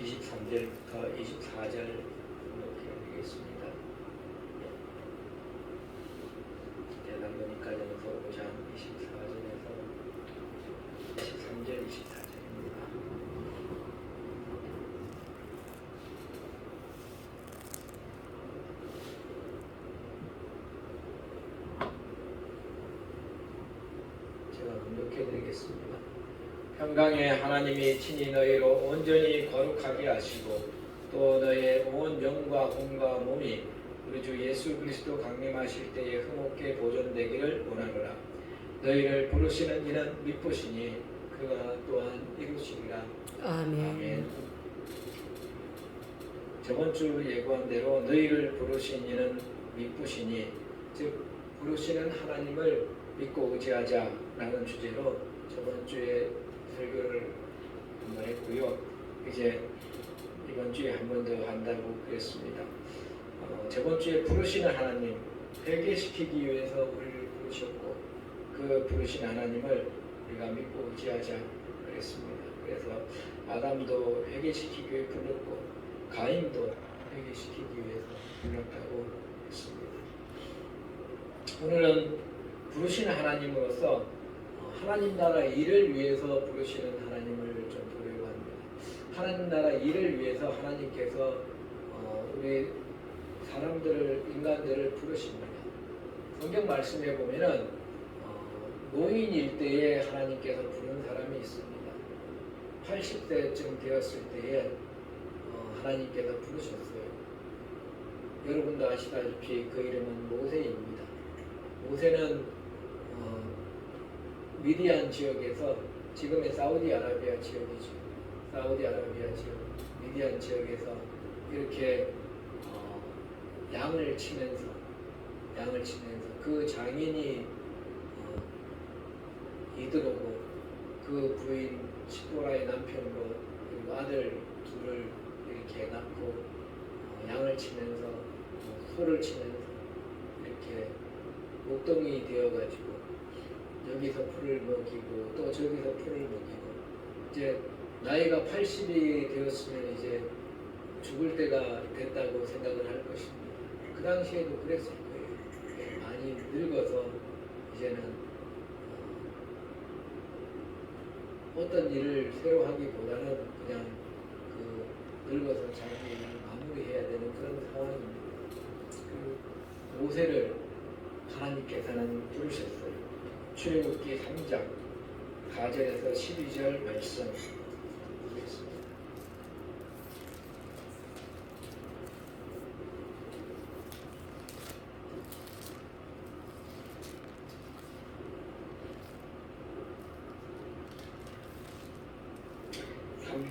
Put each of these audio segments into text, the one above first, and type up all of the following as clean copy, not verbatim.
23절부터 24절 읽겠습니다. 대단거니까지에서 5장 24절에서 23절 24절입니다. 제가 공독해드리겠습니다. 평강의 하나님이 친히 너희로 온전히 거룩하게 하시고 또 너희의 온 영과 몸과 몸이 우리 주 예수 그리스도 강림하실 때에 흠없게 보존되기를 원하노라. 너희를 부르시는 이는 미쁘시니 그가 또한 이루시리라. 아멘. 저번 주 예고한 대로 너희를 부르신 이는 미쁘시니, 즉 부르시는 하나님을 믿고 의지하자라는 주제로 저번 주에 설교를 한번 했고요. 이제 이번 주에 한 번 더 한다고 그랬습니다. 저번 주에 부르시는 하나님, 회개시키기 위해서 우리를 부르셨고 그 부르신 하나님을 우리가 믿고 의지하자 그랬습니다. 그래서 아담도 회개시키기 위해 불렀고 가인도 회개시키기 위해서 불렀다고 했습니다. 오늘은 부르시는 하나님으로서 하나님 나라 일을 위해서 부르시는 하나님을 좀 보려고 합니다. 하나님 나라 일을 위해서 하나님께서 우리 사람들을, 인간들을 부르십니다. 성경 말씀에 보면은 노인일 때에 하나님께서 부르는 사람이 있습니다. 80세쯤 되었을 때에 하나님께서 부르셨어요. 여러분도 아시다시피 그 이름은 모세입니다. 모세는 미디안 지역에서, 지금의 사우디아라비아 지역이죠. 사우디아라비아 지역, 미디안 지역에서 이렇게 양을 치면서 그 장인이 이드로고 그 부인 시보라의 남편으로 그리고 아들 둘을 이렇게 낳고 양을 치면서 소를 치면서 이렇게 목동이 되어가지고 여기서 풀을 먹이고 또 저기서 풀을 먹이고, 이제 나이가 80이 되었으면 이제 죽을 때가 됐다고 생각을 할 것입니다. 그 당시에도 그랬을 거예요. 많이 늙어서 이제는 어떤 일을 새로 하기보다는 그냥 그 늙어서 자기 일을 마무리해야 되는 그런 상황입니다. 그 모세를 하나님께서는 부르셨어요. 출애굽기 3장 4절에서 12절 말씀 보겠습니다.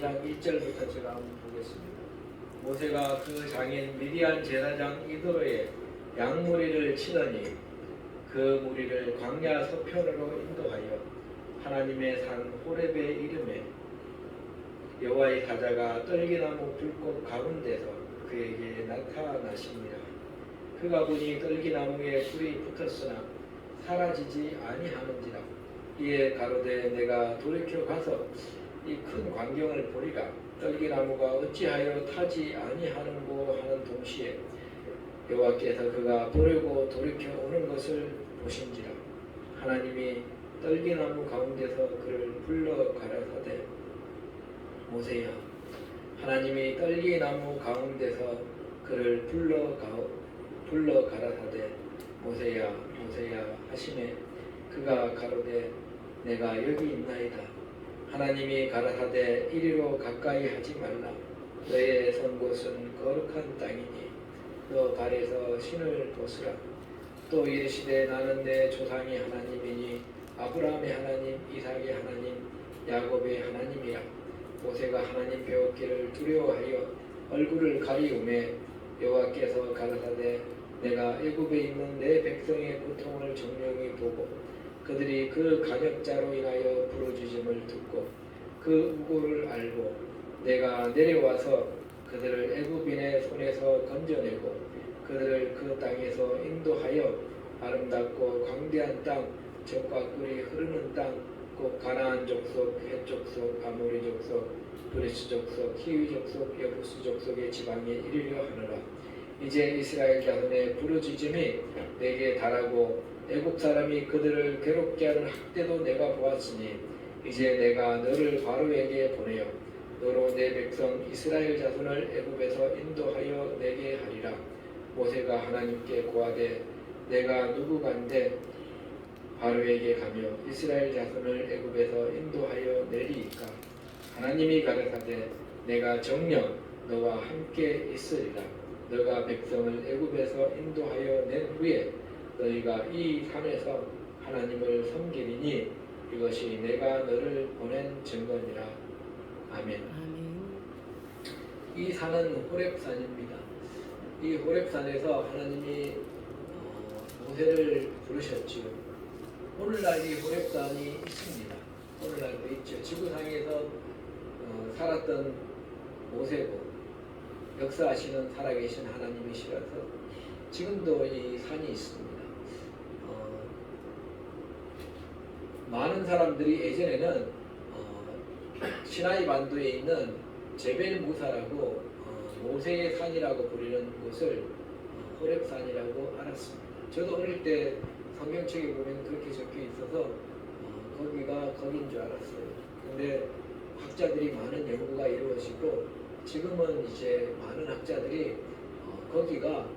장 1절부터 제가 한번 보겠습니다. 모세가 그 장인 미디안 제사장 이드로의 양무리를 치더니 그 무리를 광야 서편으로 인도하여 하나님의 산 호렙의 이름에 여호와의 사자가 떨기나무 불꽃 가운데서 그에게 나타나시니라. 그가 보니 떨기나무에 불이 붙었으나 사라지지 아니하는지라. 이에 가로되 내가 돌이켜 가서 이 큰 광경을 보리라. 떨기나무가 어찌하여 타지 아니하는고 하는 동시에 여호와께서 그가 보려고 돌이켜 오는 것을 보신지라. 하나님이 떨기나무 가운데서 그를 불러 가라사대 모세야. 하나님이 떨기나무 가운데서 그를 불러 가라사대 모세야 모세야 하시매 그가 가로되 내가 여기 있나이다. 하나님이 가라사대 이리로 가까이 하지 말라. 너의 선 곳은 거룩한 땅이니 너 발에서 신을 벗으라. 또 이르시되 나는 내 조상의 하나님이니 아브라함의 하나님, 이삭의 하나님, 야곱의 하나님이라. 모세가 하나님 배웠기를 두려워하여 얼굴을 가리우매 여호와께서 가라사대 내가 애굽에 있는 내 백성의 고통을 정령히 보고 그들이 그 간역자로 인하여 부르짖음을 듣고 그 우고를 알고 내가 내려와서 그들을 애굽인의 손에서 건져내고 그들을 그 땅에서 인도하여 아름답고 광대한 땅, 젖과 꿀이 흐르는 땅 곧 가나안 족속, 헷 족속, 아모리 족속, 브리스 족속, 히위 족속, 여부스 족속의 지방에 이르려 하노라. 이제 이스라엘 자손의 부르짖음이 내게 달하고 애국 사람이 그들을 괴롭게 하는 학대도 내가 보았으니 이제 내가 너를 바로에게 보내어 너로 내 백성 이스라엘 자손을 애굽에서 인도하여 내게 하리라. 모세가 하나님께 고하되 내가 누구간데 바로에게 가며 이스라엘 자손을 애굽에서 인도하여 내리이까. 하나님이 가라사대 내가 정녕 너와 함께 있으리라. 너가 백성을 애굽에서 인도하여 낸 후에 너희가 이 산에서 하나님을 섬기리니 이것이 내가 너를 보낸 증거니라. 아멘. 이 산은 호렙산입니다. 이 호렙산에서 하나님이 모세를 부르셨지요. 오늘날 이 호렙산이 있습니다. 오늘날도 있죠. 지구상에서 살았던 모세고 역사하시는 살아계신 하나님이시라서 지금도 이 산이 있습니다. 많은 사람들이 예전에는 시나이 반도에 있는 제벨 무사라고 모세의 산이라고 부르는 곳을 호렙산이라고 알았습니다. 저도 어릴 때 성경책에 보면 그렇게 적혀 있어서 거기가 거긴 줄 알았어요. 근데 학자들이 많은 연구가 이루어지고 지금은 이제 많은 학자들이 거기가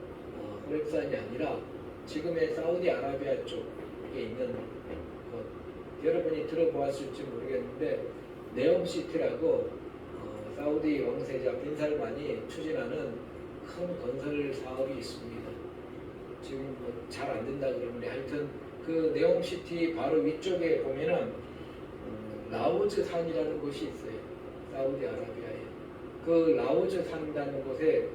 호렙산이 아니라 지금의 사우디아라비아 쪽에 있는 여러분이 들어보았을지 모르겠는데 네옴시티라고 사우디 왕세자 빈살만이 추진하는 큰 건설 사업이 있습니다. 지금 잘 안 된다 그러는데 하여튼 그 네옴시티 바로 위쪽에 보면은 라오즈 산이라는 곳이 있어요. 사우디아라비아에. 그 라오즈 산이라는 곳에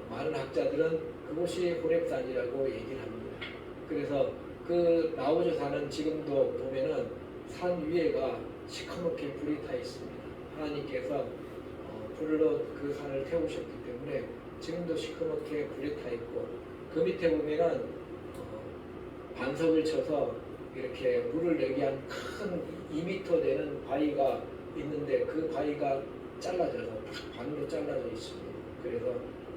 많은 학자들은 그곳이 호렙산이라고 얘기를 합니다. 그래서 그 라오즈 산은 지금도 보면은 산 위에가 시커멓게 불이 타 있습니다. 하나님께서 불로 그 산을 태우셨기 때문에 지금도 시커멓게 불이 타 있고 그 밑에 보면은 반석을 쳐서 이렇게 물을 내기 한 큰 2m 되는 바위가 있는데 그 바위가 잘라져서 반으로 잘라져 있습니다. 그래서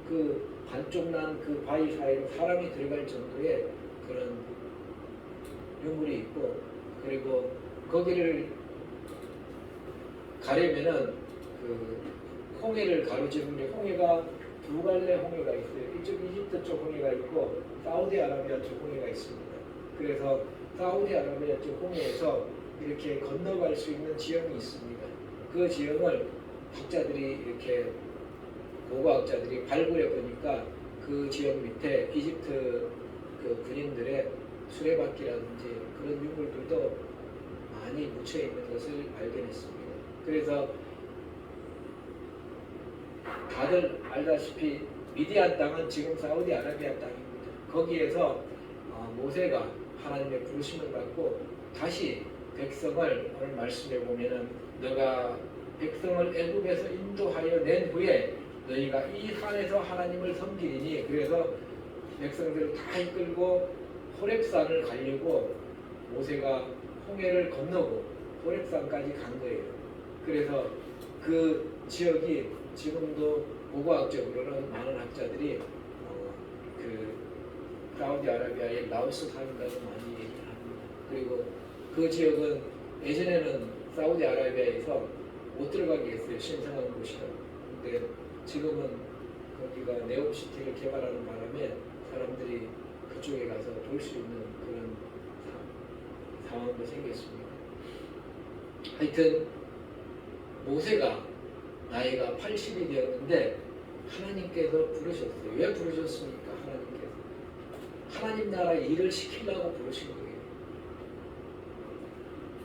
그 반쪽 난 그 바위 사이로 사람이 들어갈 정도의 그런 유물이 있고 그리고 거기를 가려면은 그 홍해를 가로지르는데 홍해가 두 갈래 홍해가 있어요. 이쪽 이집트 쪽 홍해가 있고 사우디아라비아 쪽 홍해가 있습니다. 그래서 사우디아라비아 쪽 홍해에서 이렇게 건너갈 수 있는 지형이 있습니다. 그 지형을 학자들이 이렇게 고고학자들이 발굴해 보니까 그 지형 밑에 이집트 그 군인들의 수레바퀴라든지 그런 유물들도 많이 묻혀 있는 것을 발견했습니다. 그래서 다들 알다시피 미디안 땅은 지금 사우디아라비아 땅입니다. 거기에서 모세가 하나님의 부르심을 받고 다시 백성을 오늘 말씀해 보면은 너가 백성을 애굽에서 인도하여 낸 후에 너희가 이 산에서 하나님을 섬기리니 그래서 백성들을 다 이끌고 호렙산을 가려고 모세가 홍해를 건너고 호렙산까지 간 거예요. 그래서 그 지역이 지금도 고고학적으로는 많은 학자들이 그 사우디아라비아의 라오스 산이라고 많이 얘기를 합니다. 그리고 그 지역은 예전에는 사우디아라비아에서 못 들어가게 했어요. 신성한 곳이라고. 근데 지금은 거기가 네옴시티를 개발하는 바람에 사람들이 그쪽에 가서 볼 수 있는 그런 상황도 생겼습니다. 하여튼 모세가 나이가 80이 되었는데 하나님께서 부르셨어요. 왜 부르셨습니까? 하나님께서 하나님 나라 일을 시키려고 부르신 거예요.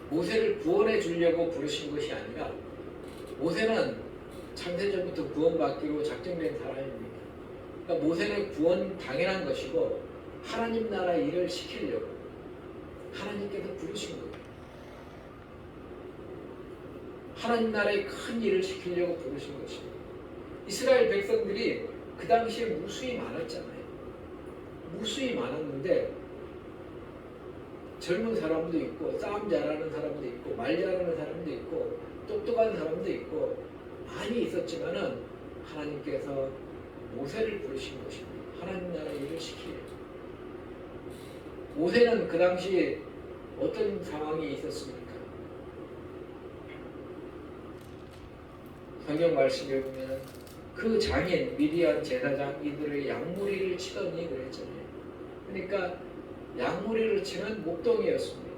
모세를 구원해 주려고 부르신 것이 아니라 모세는 창세전부터 구원받기로 작정된 사람입니다. 그러니까 모세는 구원 당연한 것이고 하나님 나라 일을 시키려고 하나님께서 부르신 거예요. 하나님 나라의 큰 일을 시키려고 부르신 것입니다. 이스라엘 백성들이 그 당시에 무수히 많았잖아요. 무수히 많았는데 젊은 사람도 있고 싸움 잘하는 사람도 있고 말 잘하는 사람도 있고 똑똑한 사람도 있고 많이 있었지만은 하나님께서 모세를 부르신 것입니다. 하나님 나라 일을 시키려. 모세는 그 당시에 어떤 상황이 있었습니까? 성경 말씀에 보면 그 장인 미디안 제사장 이들의 양무리를 치더니 그랬잖아요. 그러니까 양무리를 치는 목동이었습니다.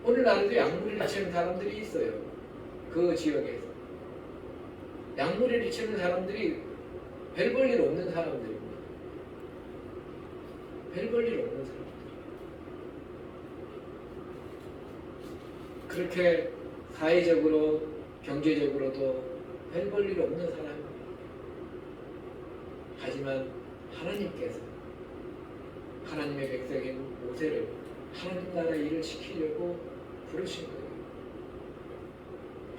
오늘날에도 양무리를 치는 사람들이 있어요. 그 지역에서. 양무리를 치는 사람들이 별 볼 일 없는 사람들입니다. 별 볼 일 없는 사람들. 그렇게 사회적으로 경제적으로도 별 볼 일 없는 사람입니다. 하지만 하나님께서 하나님의 백성인 모세를 하나님 나라 일을 시키려고 부르신 거예요.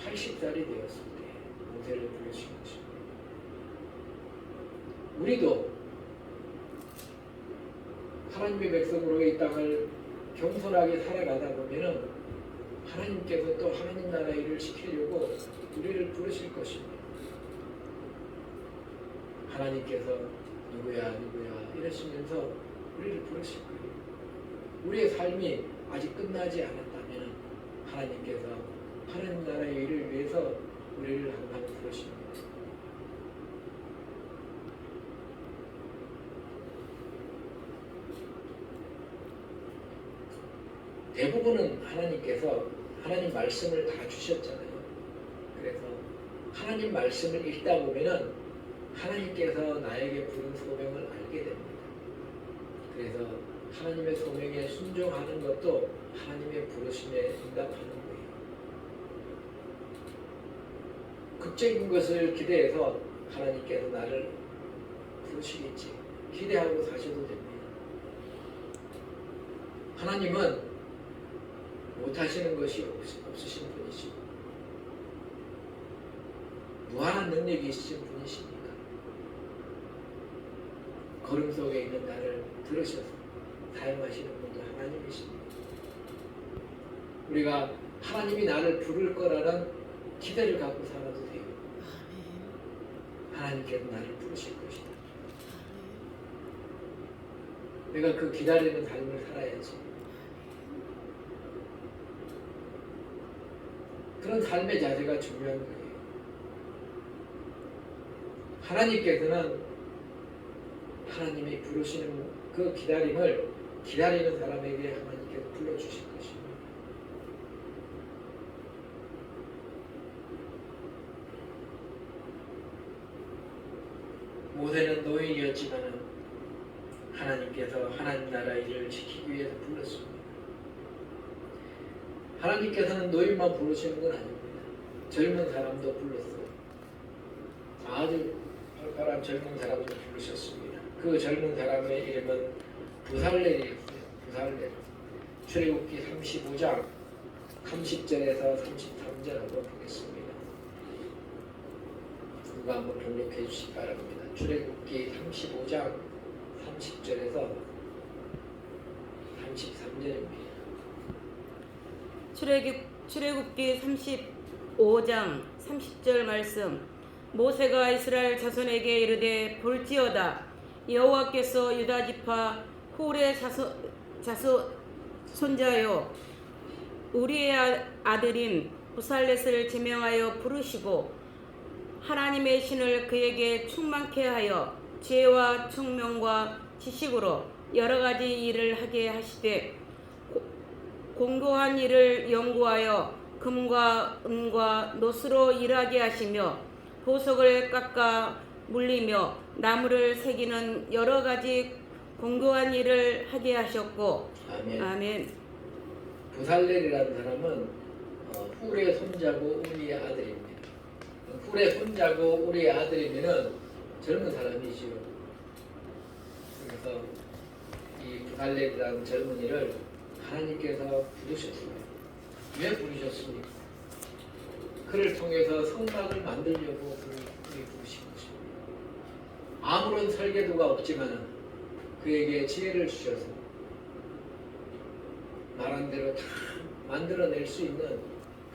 80살이 되었을 때 모세를 부르신 것입니다. 우리도 하나님의 백성으로 이 땅을 겸손하게 살아가다 보면은 하나님께서 또 하나님 나라 일을 시키려고 우리를 부르실 것입니다. 하나님께서 누구야 이러시면서 우리를 부르실 거예요. 우리의 삶이 아직 끝나지 않았다면 하나님께서 하나님 나라의 일을 위해서 우리를 항상 부르십니다. 대부분은 하나님께서 하나님 말씀을 다 주셨잖아요. 그래서 하나님 말씀을 읽다 보면은 하나님께서 나에게 부른 소명을 알게 됩니다. 그래서 하나님의 소명에 순종하는 것도 하나님의 부르심에 응답하는 거예요. 극적인 것을 기대해서 하나님께서 나를 부르시겠지 기대하고 사셔도 됩니다. 하나님은 못하시는 것이 없으신 분이시고 무한한 능력이 있으신 분이시니까 걸음 속에 있는 나를 들으셔서 사용하시는 분도 하나님이십니다. 우리가 하나님이 나를 부를 거라는 기대를 갖고 살아도 돼요. 하나님께서 나를 부르실 것이다. 내가 그 기다리는 삶을 살아야지. 그런 삶의 자세가 중요한 거예요. 하나님께서는 하나님이 부르시는 그 기다림을 기다리는 사람에게 하나님께서 불러주실 것입니다. 모세는 노인이었지만 하나님께서 하나님 나라 일을 지키기 위해서 불렀습니다. 하나님께서는 노인만 부르시는 건 아닙니다. 젊은 사람도 불렀어요. 아주 활발한 젊은 사람도 부르셨습니다. 그 젊은 사람의 이름은 부살렐이었어요. 부살렐. 출애굽기 35장 30절에서 33절 한번 보겠습니다. 누가 한번 번역해 주시기 바랍니다. 출애굽기 35장 30절에서 33절입니다. 출애굽기 35장 30절 말씀. 모세가 이스라엘 자손에게 이르되 볼지어다 여호와께서 유다 지파 훌의 손자요 우리의 아들인 부살렛을 제명하여 부르시고 하나님의 신을 그에게 충만케 하여 지혜와 총명과 지식으로 여러 가지 일을 하게 하시되 공고한 일을 연구하여 금과 은과 노스로 일하게 하시며 보석을 깎아 물리며 나무를 새기는 여러 가지 공고한 일을 하게 하셨고. 아멘. 아멘. 부살렐이라는 사람은 훌의 손자고 우리의 아들입니다. 훌의 손자고 우리의 아들이면은 젊은 사람이지요. 그래서 이 부살렐이라는 젊은이를 하나님께서 부르셨습니다. 왜 부르셨습니까? 그를 통해서 성막을 만들려고 그를 부르신 것입니다. 아무런 설계도가 없지만 그에게 지혜를 주셔서 말한 대로 다 만들어낼 수 있는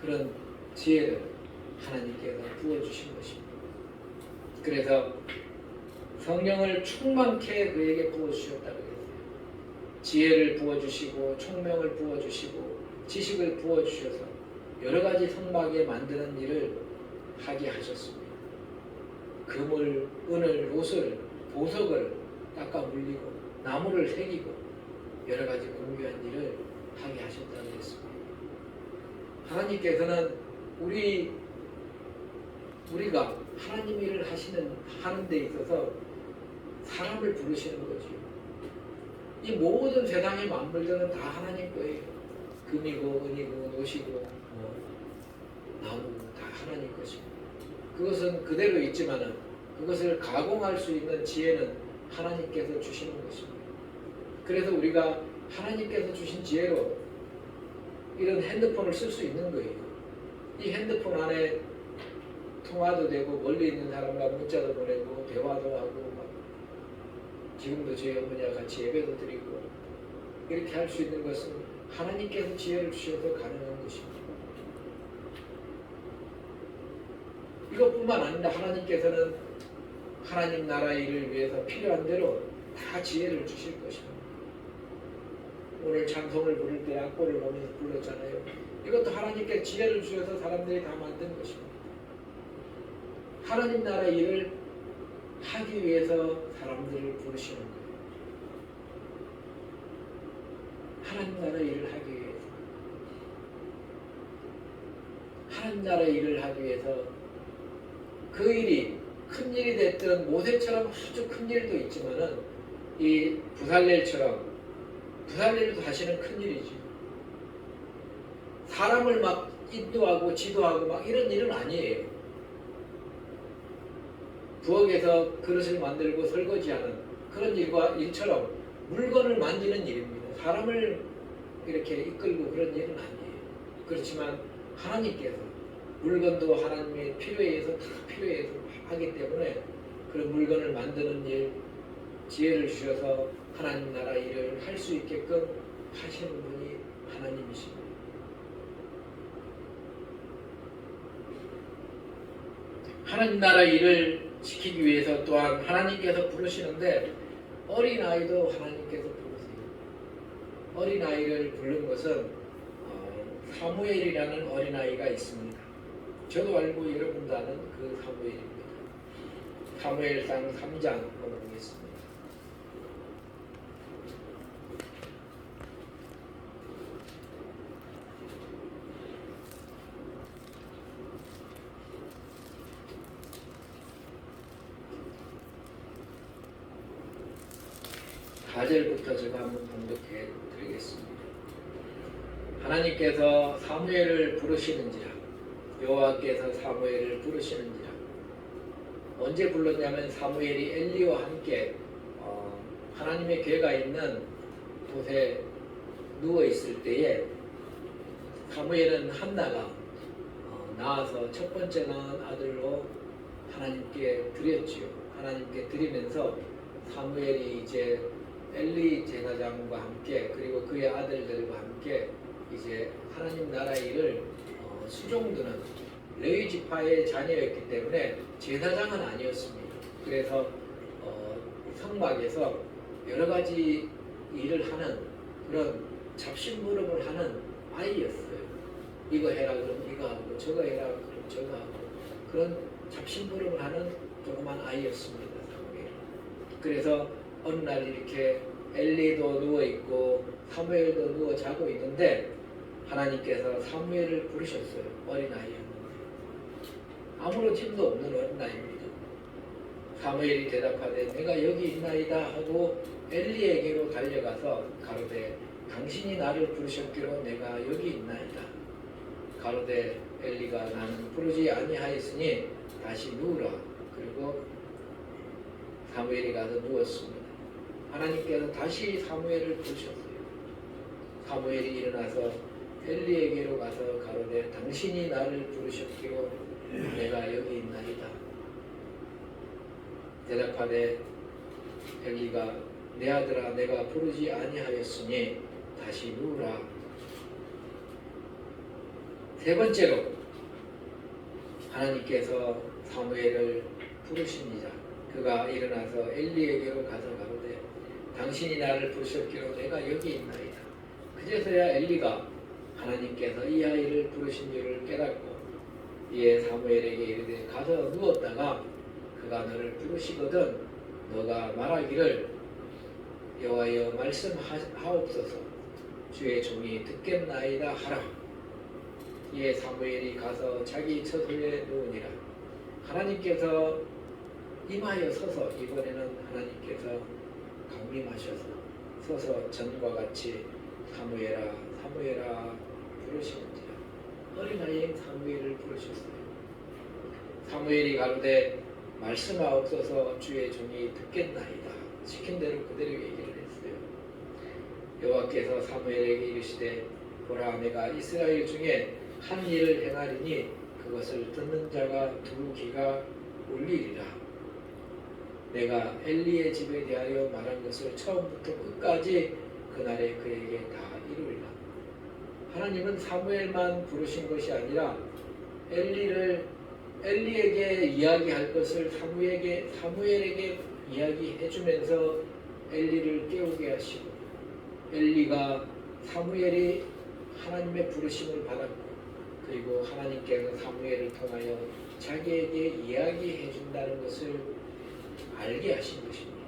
그런 지혜를 하나님께서 부어주신 것입니다. 그래서 성령을 충만케 그에게 부어주셨다고 했어요. 지혜를 부어주시고 총명을 부어주시고 지식을 부어주셔서 여러 가지 성막에 만드는 일을 하게 하셨습니다. 금을, 은을, 롯을, 보석을 닦아 물리고 나무를 새기고 여러 가지 공유한 일을 하게 하셨다고 했습니다. 하나님께서는 우리가 하나님 일을 하는 데 있어서 사람을 부르시는 거죠. 이 모든 세상의 만물들은 다 하나님 거예요. 금이고 은이고 노시고 나무고 다 하나님 것입니다. 그것은 그대로 있지만은 그것을 가공할 수 있는 지혜는 하나님께서 주시는 것입니다. 그래서 우리가 하나님께서 주신 지혜로 이런 핸드폰을 쓸 수 있는 거예요. 이 핸드폰 안에 통화도 되고 멀리 있는 사람과 문자도 보내고 대화도 하고 지금도 저희 어머니와 같이 예배도 드리고 이렇게 할 수 있는 것은 하나님께서 지혜를 주셔서 가능한 것입니다. 이것뿐만 아니라 하나님께서는 하나님 나라 일을 위해서 필요한 대로 다 지혜를 주실 것입니다. 오늘 찬송을 부를 때 악보를 보면서 불렀잖아요. 이것도 하나님께 지혜를 주셔서 사람들이 다 만든 것입니다. 하나님 나라 일을 하기 위해서 사람들을 부르시는 거예요. 하나님 나라 일을 하기 위해서. 하나님 나라 일을 하기 위해서 그 일이 큰 일이 됐든 모세처럼 아주 큰 일도 있지만은 이 부살렐처럼 부살렐도 사실은 큰 일이지. 사람을 막 인도하고 지도하고 막 이런 일은 아니에요. 부엌에서 그릇을 만들고 설거지하는 그런 일처럼 물건을 만지는 일입니다. 사람을 이렇게 이끌고 그런 일은 아니에요. 그렇지만 하나님께서 물건도 하나님의 필요에 의해서 다 필요에 의해서 하기 때문에 그런 물건을 만드는 일, 지혜를 주셔서 하나님 나라 일을 할 수 있게끔 하시는 분이 하나님이십니다. 하나님 나라 일을 지키기 위해서 또한 하나님께서 부르시는데 어린아이도 하나님께서 부르세요. 어린아이를 부른 것은 사무엘이라는 어린아이가 있습니다. 저도 알고 여러분도 아는 그 사무엘입니다. 사무엘상 3장 한번 보겠습니다. (4절부터) 제가 한번 봉독해 드리겠습니다. 하나님께서 사무엘을 부르시는지라 여호와께서 사무엘을 부르시는지라. 언제 불렀냐면 사무엘이 엘리와 함께 하나님의 궤가 있는 곳에 누워 있을 때에 사무엘은 한나가 낳아서 첫 번째 낳은 아들로 하나님께 드렸지요. 하나님께 드리면서 사무엘이 이제 엘리 제사장과 함께 그리고 그의 아들들과 함께 이제 하나님 나라 일을 수종드는 레위 지파의 자녀였기 때문에 제사장은 아니었습니다. 그래서 성막에서 여러 가지 일을 하는 그런 잡신무름을 하는 아이였어요. 이거 해라 그러면 이거 하고 저거 해라 그러면 저거 하고 그런 잡신무름을 하는 조그만 아이였습니다. 그래서 어느 날 이렇게 엘리도 누워있고 사무엘도 누워 자고 있는데 하나님께서 사무엘을 부르셨어요. 어린아이였는데 아무런 힘도 없는 어린아이입니다. 사무엘이 대답하되 내가 여기 있나이다 하고 엘리에게로 달려가서 가로되 당신이 나를 부르셨기로 내가 여기 있나이다. 가로되 엘리가 나는 부르지 아니하였으니 다시 누우라. 그리고 사무엘이 가서 누웠습니다. 하나님께서 다시 사무엘을 부르셨어요. 사무엘이 일어나서 엘리에게로 가서 가로되 당신이 나를 부르셨기로 내가 여기 있나이다. 대답하되 엘리가 내 아들아 내가 부르지 아니하였으니 다시 누우라 세 번째로 하나님께서 사무엘을 부르시니자 그가 일어나서 엘리에게로 가서 가로되 당신이 나를 부르셨기로 내가 여기 있나이다. 그제서야 엘리가 하나님께서 이 아이를 부르신 줄을 깨닫고 이에 사무엘에게 이르되 가서 누웠다가 그가 너를 부르시거든 너가 말하기를 여호와여 말씀하옵소서 주의 종이 듣겠나이다 하라. 이에 사무엘이 가서 자기 처소에 누우니라. 하나님께서 임하여 서서 이번에는 하나님께서 강림하셔서 서서 전과 같이 사무엘아 사무엘아 부르시는지라. 어린아이인 사무엘을 부르셨어요. 사무엘이 가로되 말씀하옵소서 주의 종이 듣겠나이다. 시킨 대로 그대로 얘기를 했어요. 여호와께서 사무엘에게 이르시되 보라 내가 이스라엘 중에 한 일을 행하리니 그것을 듣는 자가 두 귀가 울리리라. 내가 엘리의 집에 대하여 말한 것을 처음부터 끝까지 그날에 그에게 다 이루리라. 하나님은 사무엘만 부르신 것이 아니라 엘리에게 이야기할 것을 사무엘에게 이야기해 주면서 엘리를 깨우게 하시고 엘리가 사무엘이 하나님의 부르심을 받았고 그리고 하나님께서 사무엘을 통하여 자기에게 이야기해 준다는 것을 알게 하신 것입니다.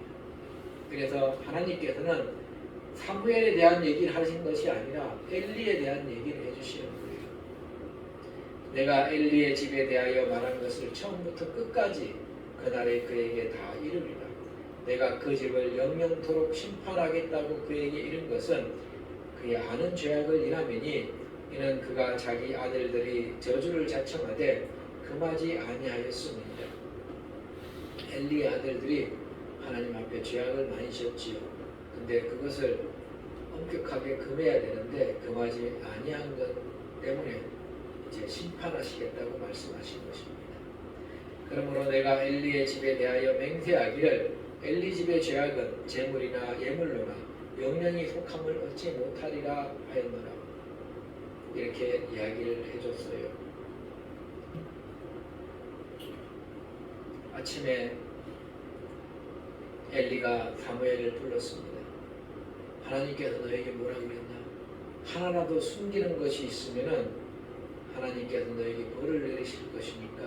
그래서 하나님께서는 사무엘에 대한 얘기를 하신 것이 아니라 엘리에 대한 얘기를 해주시는 거예요. 내가 엘리의 집에 대하여 말한 것을 처음부터 끝까지 그날에 그에게 다 이루리라. 내가 그 집을 영영토록 심판하겠다고 그에게 이른 것은 그의 아는 죄악을 인하매니 이는 그가 자기 아들들이 저주를 자청하되 금하지 아니하였습니다. 엘리의 아들들이 하나님 앞에 죄악을 많이 지었지요. 근데 그것을 엄격하게 금해야 되는데 금하지 아니한 것 때문에 이제 심판하시겠다고 말씀하신 것입니다. 그러므로 내가 엘리의 집에 대하여 맹세하기를 엘리 집의 죄악은 재물이나 예물로나 영영이 속함을 얻지 못하리라 하였노라. 이렇게 이야기를 해줬어요. 아침에 엘리가 사무엘을 불렀습니다. 하나님께서 너에게 뭐라고 그랬나? 하나라도 숨기는 것이 있으면은 하나님께서 너에게 벌을 내리실 것이니까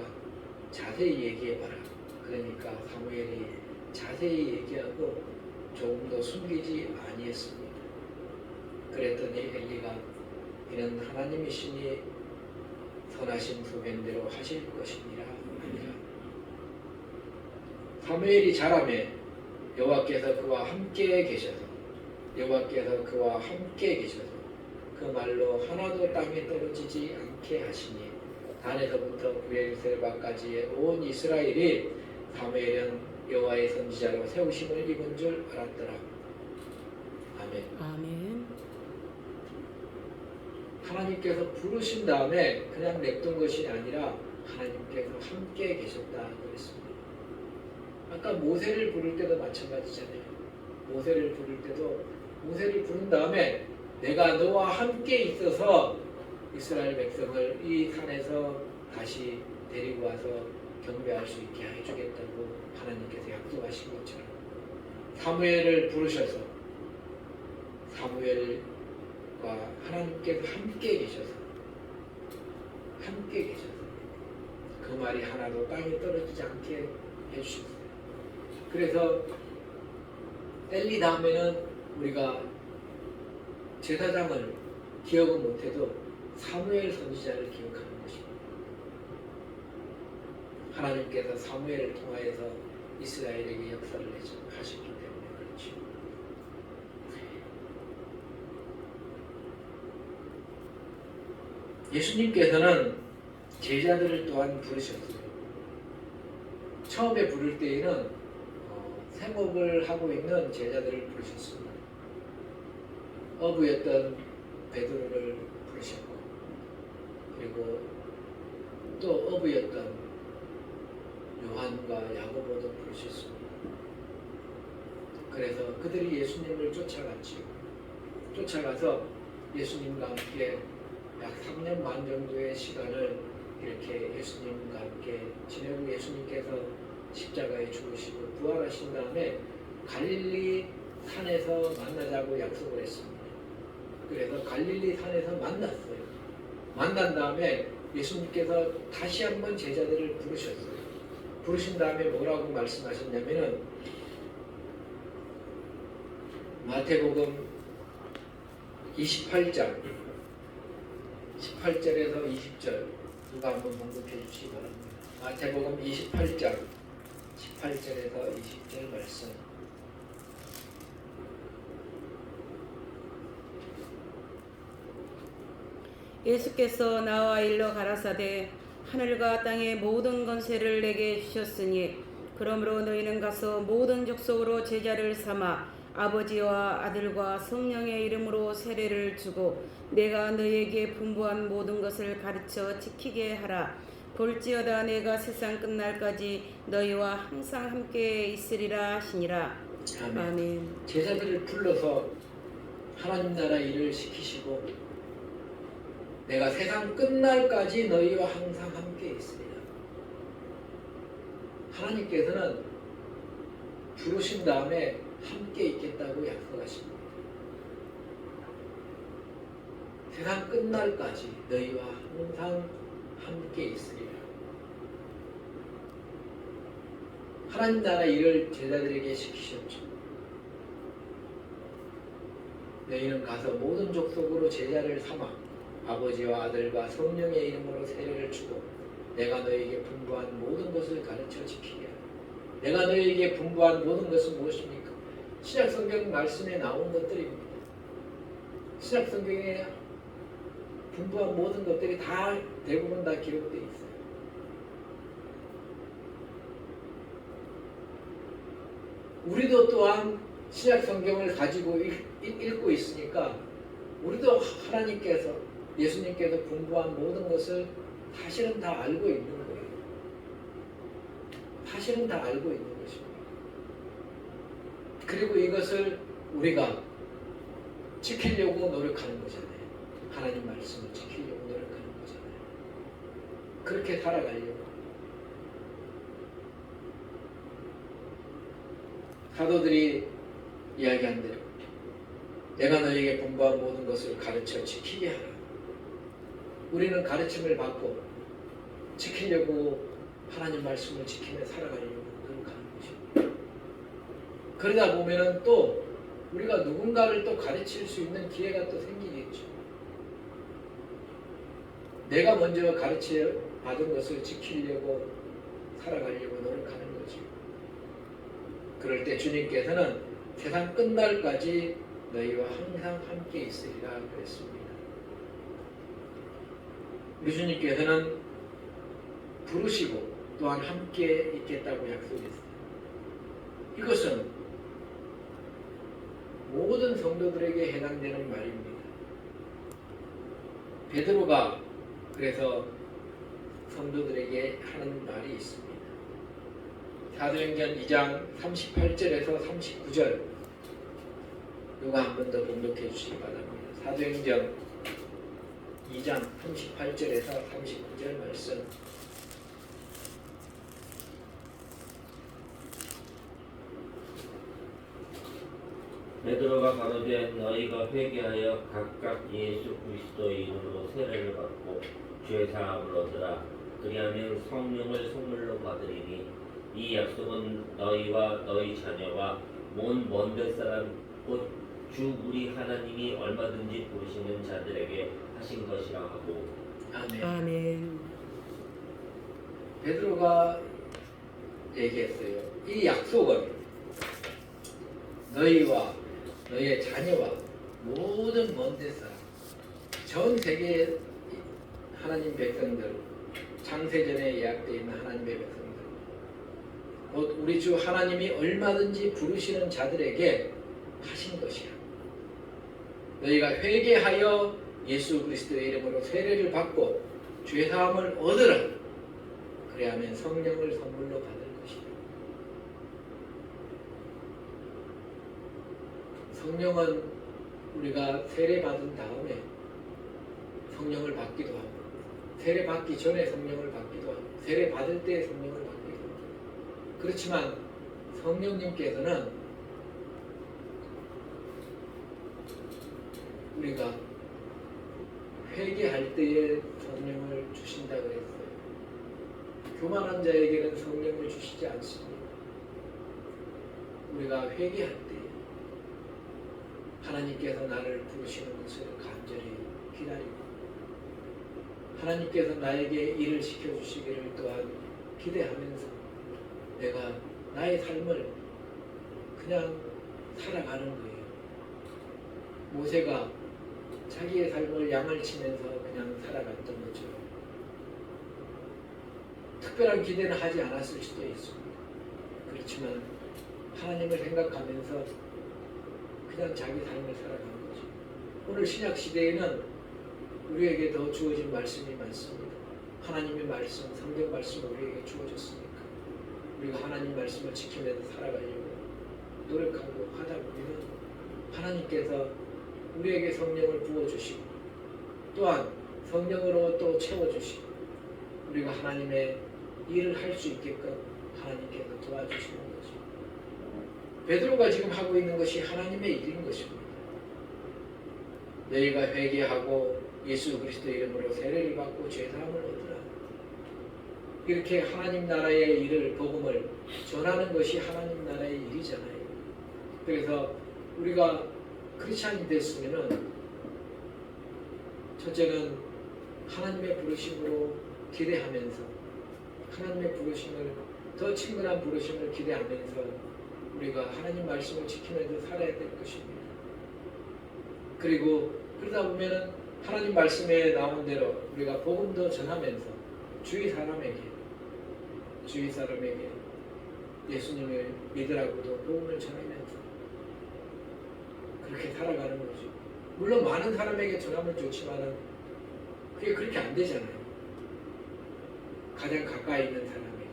자세히 얘기해봐라. 그러니까 사무엘이 자세히 얘기하고 조금 더 숨기지 아니했습니다. 그랬더니 엘리가 이는 하나님이시니 선하신 소견대로 하실 것이니라 하니라. 사무엘이 자라매 여호와께서 그와 함께 계셔서 그 말로 하나도 땅에 떨어지지 않게 하시니 단에서부터 브엘세바까지의 온 이스라엘이 사무엘은 여호와의 선지자로 세우심을 입은 줄 알았더라. 아멘. 아멘. 하나님께서 부르신 다음에 그냥 냅둔 것이 아니라 하나님께서 함께 계셨다 그랬습니다. 아까 모세를 부를 때도 마찬가지잖아요. 모세를 부른 다음에 내가 너와 함께 있어서 이스라엘 백성을 이 산에서 다시 데리고 와서 경배할 수 있게 해주겠다고 하나님께서 약속하신 것처럼 사무엘을 부르셔서 사무엘과 하나님께서 함께 계셔서 그 말이 하나도 땅에 떨어지지 않게 해주셨어요. 그래서 엘리 다음에는 우리가 제사장을 기억은 못해도 사무엘 선지자를 기억하는 것입니다. 하나님께서 사무엘을 통하여서 이스라엘에게 역사를 하셨기 때문에 그렇죠. 예수님께서는 제자들을 또한 부르셨어요. 처음에 부를 때에는 생업을 하고 있는 제자들을 부르셨습니다. 어부였던 베드로를 부르셨고 그리고 또 어부였던 요한과 야고보도 부르셨습니다. 그래서 그들이 예수님을 쫓아갔지요. 쫓아가서 예수님과 함께 약 3년 반 정도의 시간을 이렇게 예수님과 함께 지내고 예수님께서 십자가에 죽으시고 부활하신 다음에 갈릴리 산에서 만나자고 약속을 했습니다. 그래서 갈릴리 산에서 만났어요. 만난 다음에 예수님께서 다시 한번 제자들을 부르셨어요. 부르신 다음에 뭐라고 말씀하셨냐면은 마태복음 28장 18절에서 20절 누가 한번 봉독해 주시기 바랍니다. 마태복음 28장 18절에서 20절 말씀. 예수께서 나와 일러 가라사대 하늘과 땅의 모든 권세를 내게 주셨으니 그러므로 너희는 가서 모든 족속으로 제자를 삼아 아버지와 아들과 성령의 이름으로 세례를 주고 내가 너희에게 분부한 모든 것을 가르쳐 지키게 하라. 볼지어다 내가 세상 끝날까지 너희와 항상 함께 있으리라 하시니라. 아멘. 아멘. 제자들을 불러서 하나님 나라 일을 시키시고 내가 세상 끝날까지 너희와 항상 함께 있으리라. 하나님께서는 부르신 다음에 함께 있겠다고 약속하십니다. 세상 끝날까지 너희와 항상 함께 있으리라. 하나님 나라 일을 제자들에게 시키셨죠. 너희는 가서 모든 족속으로 제자를 삼아 아버지와 아들과 성령의 이름으로 세례를 주고 내가 너희에게 분부한 모든 것을 가르쳐 지키게 하라. 내가 너희에게 분부한 모든 것은 무엇입니까? 신약성경 말씀에 나온 것들입니다. 신약성경에 분부한 모든 것들이 다 대부분 다 기록되어 있어요. 우리도 또한 신약성경을 가지고 읽고 있으니까 우리도 하나님께서 예수님께서 분부한 모든 것을 사실은 다 알고 있는 거예요. 사실은 다 알고 있는 것입니다. 그리고 이것을 우리가 지키려고 노력하는 거잖아요. 하나님 말씀을 지키려고 노력하는 거잖아요. 그렇게 살아가려고. 사도들이 이야기한 대로 내가 너희에게 분부한 모든 것을 가르쳐 지키게 하라. 우리는 가르침을 받고 지키려고 하나님 말씀을 지키며 살아가려고 노력하는 것입니다. 그러다 보면은 또 우리가 누군가를 또 가르칠 수 있는 기회가 또 생기겠죠. 내가 먼저 가르쳐 받은 것을 지키려고 살아가려고 노력하는 거죠. 그럴 때 주님께서는 세상 끝날까지 너희와 항상 함께 있으리라 그랬습니다. 우리 주님께서는 부르시고 또한 함께 있겠다고 약속했어요. 이것은 모든 성도들에게 해당되는 말입니다. 베드로가 그래서 성도들에게 하는 말이 있습니다. 사도행전 2장 38절에서 39절 누가 한 번 더 봉독해 주시기 바랍니다. 사도행전 2장 38절에서 39절 말씀. 베드로가 가로되 너희가 회개하여 각각 예수 그리스도의 이름으로 세례를 받고 죄 사함을 얻으라. 그리하면 성령을 선물로 받으리니 이 약속은 너희와 너희 자녀와 먼 데 사람 곧 주 우리 하나님이 얼마든지 부르시는 자들에게 하신 것이라 하고. 아멘. 아멘. 베드로가 얘기했어요. 이 약속은 너희와 너희의 자녀와 모든 먼 데 사람, 전 세계의 하나님 백성들, 창세전에 예약되어 있는 하나님의 백성들, 곧 우리 주 하나님이 얼마든지 부르시는 자들에게 하신 것이야. 너희가 회개하여 예수 그리스도의 이름으로 세례를 받고 죄사함을 얻으라. 그래야만 성령을 선물로 받을 것이다. 성령은 우리가 세례 받은 다음에 성령을 받기도 하고, 세례 받기 전에 성령을 받기도 하고, 세례 받을 때 성령을 받기도 하고. 그렇지만 성령님께서는 우리가 회개할 때에 성령을 주신다 그랬어요. 교만한 자에게는 성령을 주시지 않습니다. 우리가 회개할 때 하나님께서 나를 부르시는 것을 간절히 기다리고, 하나님께서 나에게 일을 시켜주시기를 또한 기대하면서 내가 나의 삶을 그냥 살아가는 거예요. 모세가 자기의 삶을 양을 치면서 그냥 살아갔던 것처럼 특별한 기대는 하지 않았을 수도 있습니다. 그렇지만 하나님을 생각하면서 그냥 자기 삶을 살아가는 거죠. 오늘 신약 시대에는 우리에게 더 주어진 말씀이 많습니다. 하나님의 말씀, 성경 말씀 우리에게 주어졌으니까 우리가 하나님 말씀을 지키면서 살아가려고 노력하고 하다 보면 하나님께서 우리에게 성령을 부어주시고 또한 성령으로 또 채워주시고 우리가 하나님의 일을 할 수 있게끔 하나님께서 도와주시는 거죠. 베드로가 지금 하고 있는 것이 하나님의 일인 것입니다. 너희가 회개하고 예수 그리스도 이름으로 세례를 받고 죄사함을 얻으라. 이렇게 하나님 나라의 일을, 복음을 전하는 것이 하나님 나라의 일이잖아요. 그래서 우리가 크리스찬이 됐으면은 첫째는 하나님의 부르심으로 기대하면서 하나님의 부르심을, 더 친근한 부르심을 기대하면서 우리가 하나님 말씀을 지키면서 살아야 될 것입니다. 그리고 그러다 보면은 하나님 말씀에 나온 대로 우리가 복음도 전하면서 주위 사람에게 예수님을 믿으라고도 복음을 전하면서 그렇게 살아가는 거죠. 물론 많은 사람에게 전하면 좋지만은 그게 그렇게 안 되잖아요. 가장 가까이 있는 사람에게,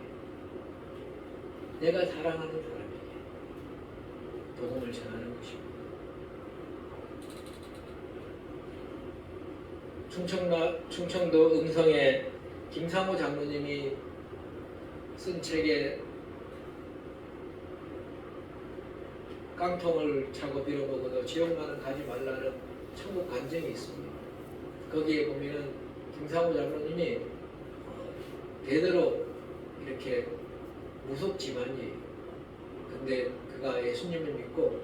내가 사랑하는 사람에게 복음을 전하는 것입니다. 충청도 음성에 김상호 장로님이 쓴 책에 깡통을 차고 빌어먹어도 지옥만은 가지 말라는 천국 간증이 있습니다. 거기에 보면은 김상호 장로님이 대대로 이렇게 무속지만이에요. 근데 그가 예수님을 믿고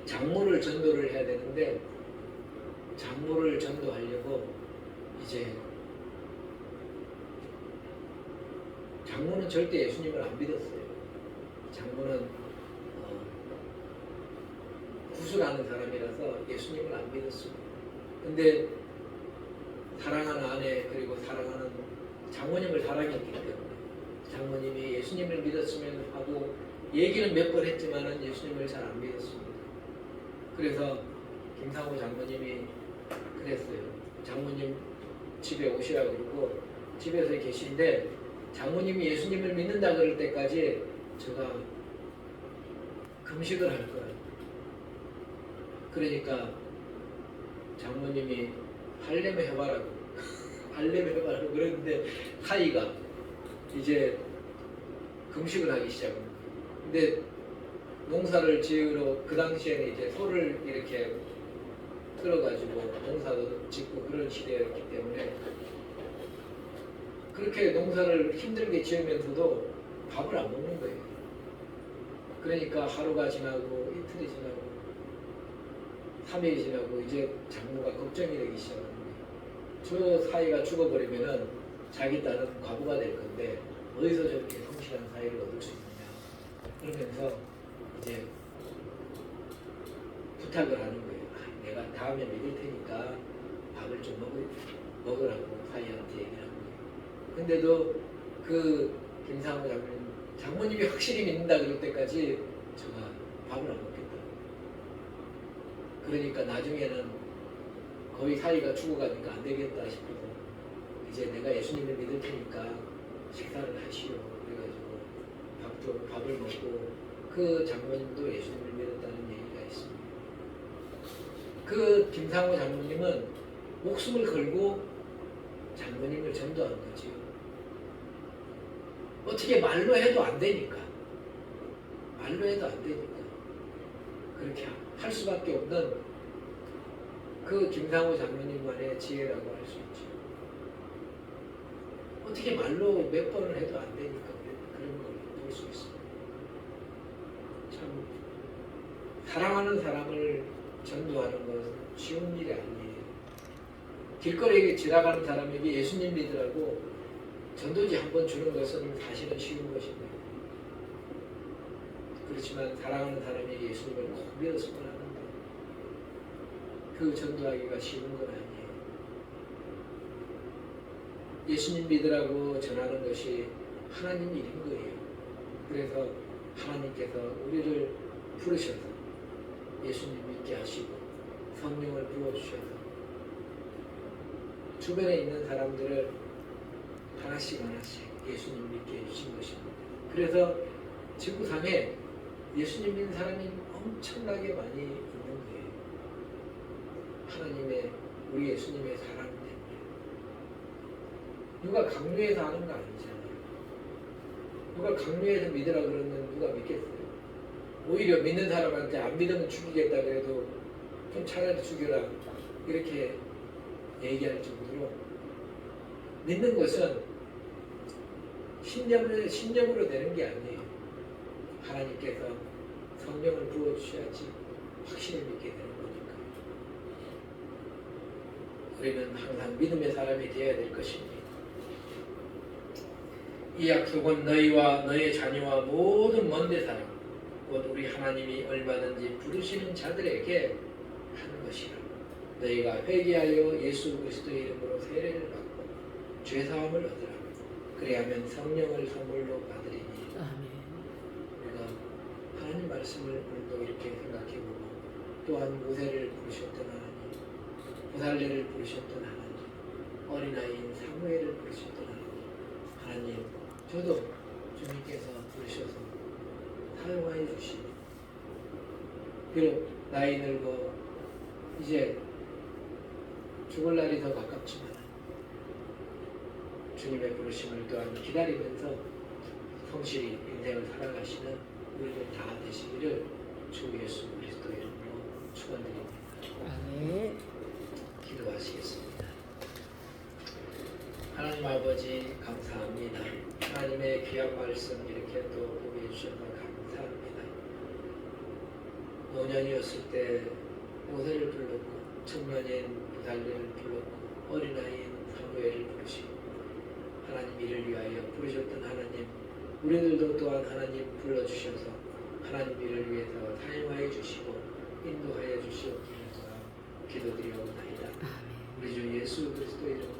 장모를 전도를 해야 되는데 장모를 전도하려고 이제 장모는 절대 예수님을 안 믿었어요. 장모는 구술하는 사람이라서 예수님을 안 믿었습니다. 근데 사랑하는 아내 그리고 사랑하는 장모님을 사랑했기 때문에 장모님이 예수님을 믿었으면 하고 얘기는 몇 번 했지만은 예수님을 잘 안 믿었습니다. 그래서 김상호 장모님이 그랬어요. 장모님 집에 오시라 그러고 집에서 계신데 장모님이 예수님을 믿는다 그럴 때까지 제가 금식을 할 거예요. 그러니까 장모님이 할렘을 해봐라고 할렘을 해봐라고 그랬는데 사이가 이제 금식을 하기 시작합니다. 근데 농사를 지으러 그 당시에는 이제 소를 이렇게 끌어가지고 농사도 짓고 그런 시대였기 때문에 그렇게 농사를 힘들게 지으면서도 밥을 안 먹는 거예요. 그러니까 하루가 지나고 이틀이 지나고 3일이 지나고 이제 장모가 걱정이 되기 시작합니다. 저 사이가 죽어버리면은 자기 딸은 과부가 될 건데 어디서 저렇게 성실한 사이를 얻을 수 있느냐 그러면서 이제 부탁을 하는 거예요. 내가 다음에 믿을 테니까 밥을 좀 먹으라고 사이한테 얘기를 하는 거예요. 근데도 그 김상호 장모님이 확실히 믿는다 그럴 때까지 제가 밥을 안 먹겠다. 그러니까 나중에는 거의 사이가 죽어가니까 안 되겠다 싶어서 이제 내가 예수님을 믿을 테니까 식사를 하시오. 그래가지고 밥을 먹고 그 장모님도 예수님을 믿었다는 얘기가 있습니다. 그 김상호 장모님은 목숨을 걸고 장로님을 전도한 거지요. 어떻게 말로 해도 안 되니까. 말로 해도 안 되니까. 그렇게 할 수밖에 없는 그 김상호 장로님만의 지혜라고 할 수 있죠. 어떻게 말로 몇 번을 해도 안 되니까 그런 걸 볼 수 있습니다. 참 사랑하는 사람을 전도하는 것은 쉬운 일이 아니에요. 길거리에 지나가는 사람에게 예수님 믿으라고 전도지 한 번 주는 것은 사실은 쉬운 것입니다. 그렇지만 사랑하는 사람에게 예수님을 꼭 믿어서만 하는데 그 전도하기가 쉬운 건 아니에요. 예수님 믿으라고 전하는 것이 하나님 일인 거예요. 그래서 하나님께서 우리를 부르셔서 예수님 믿게 하시고 성령을 부어주셔서 주변에 있는 사람들을 하나씩 하나씩 예수님 믿게 해주신 것입니다. 그래서 지구상에 예수님 믿는 사람이 엄청나게 많이 있는 거예요. 하나님의 우리 예수님의 사랑 때문에. 누가 강요해서 하는 거 아니잖아요. 누가 강요해서 믿으라 그러면 누가 믿겠어요? 오히려 믿는 사람한테 안 믿으면 죽이겠다 그래도 좀 차라리 죽여라 이렇게 얘기할 정도로 믿는 것은 신념으로 되는 게 아니에요. 하나님께서 성령을 부어주셔야지 확실히 믿게 되는 거니까. 우리는 항상 믿음의 사람이 되어야 될 것입니다. 이 약속은 너희와 너희 자녀와 모든 먼데 사람 곧 우리 하나님이 얼마든지 부르시는 자들에게 하는 것이라. 너희가 회개하여 예수 그리스도의 이름으로 세례를 받고 죄사함을 얻으라. 그리하면 성령을 선물로 받으리니. 아멘. 우리가 하나님 말씀을 오늘도 이렇게 생각해보고 또한 모세를 부르셨던 하나님, 보살레를 부르셨던 하나님, 어린아이인 사무엘을 부르셨던 하나님, 저도 주님께서 부르셔서 사용하여 주시니 비록 나이 늙어 이제 죽을 날이 더 가깝지만 주님의 부르심을 또한 기다리면서 성실히 인생을 살아가시는 우리들 다 되시기를 주 예수 그리스도 이름으로 축원드립니다. 아멘. 기도하시겠습니다. 하나님 아버지 감사합니다. 하나님의 귀한 말씀 이렇게 또 보게 해주셔서 감사합니다. 노년이었을 때 모세를 불렀고 청년인 보살레를 불렀고 어린아이인 사무엘을 부르시고 하나님 이를 위하여 부르셨던 하나님, 우리들도 또한 하나님 불러주셔서 하나님 이를 위해서 사용하여 주시고 인도하여 주시옵기를 기도드리옵나이다. 우리 주 예수 그리스도 이름으로